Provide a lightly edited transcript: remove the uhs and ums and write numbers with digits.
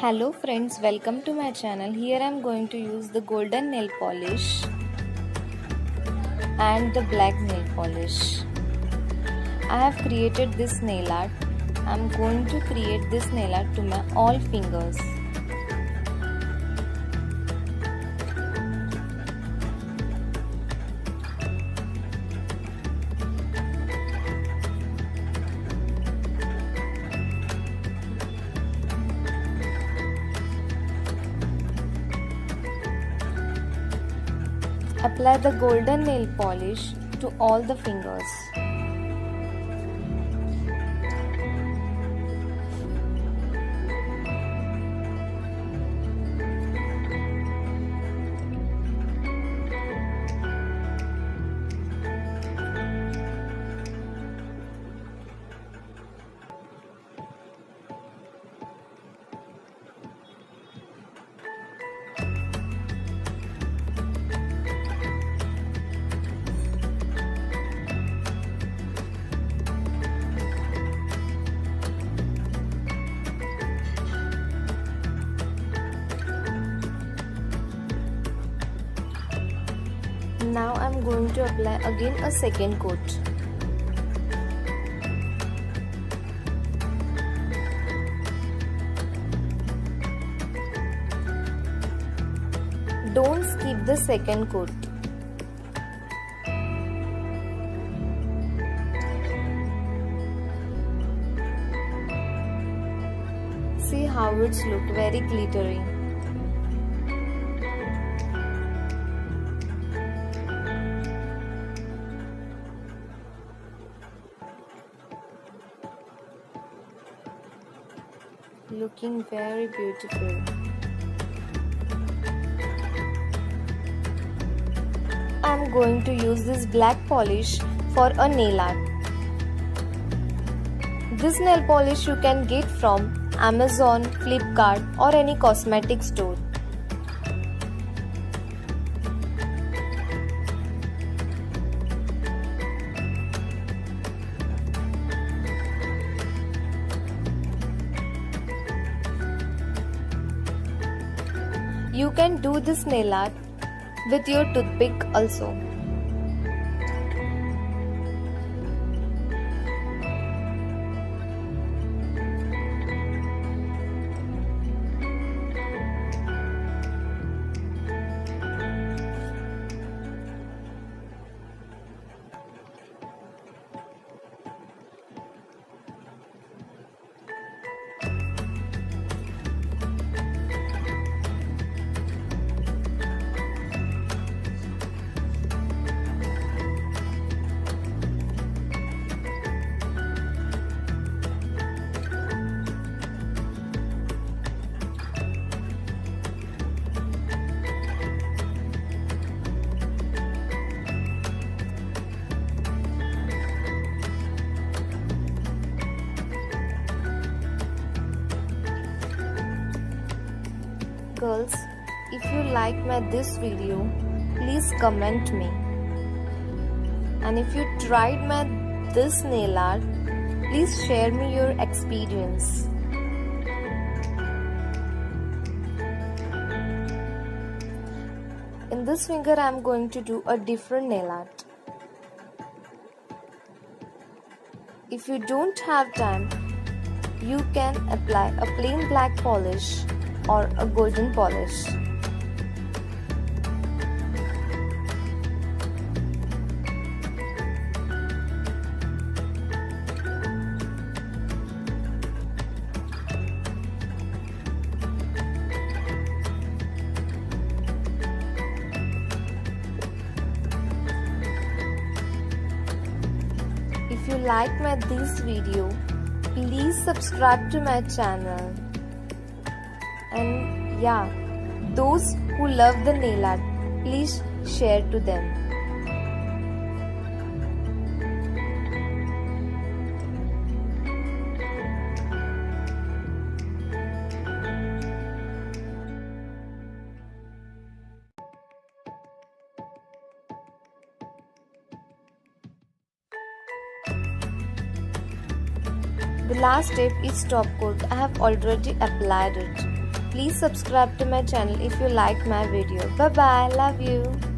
Hello friends, welcome to my channel. Here I am going to use the golden nail polish and the black nail polish. I have created this nail art. I am going to create this nail art to my all fingers. Apply the golden nail polish to all the fingers. Now I am going to apply again a second coat. Don't skip the second coat. See how it's look very glittery. Looking very beautiful. I am going to use this black polish for a nail art. This nail polish you can get from Amazon, Flipkart or any cosmetic store. You can do this nail art with your toothpick also. Girls, if you like this video, please comment me. And if you tried this nail art, please share me your experience. In this finger, I am going to do a different nail art. If you don't have time, you can apply a plain black polish or a golden polish. If you like this video, please subscribe to my channel. And yeah, those who love the nail art, please share to them. The last step is top coat. I have already applied it. Please subscribe to my channel if you like my video. Bye bye. Love you.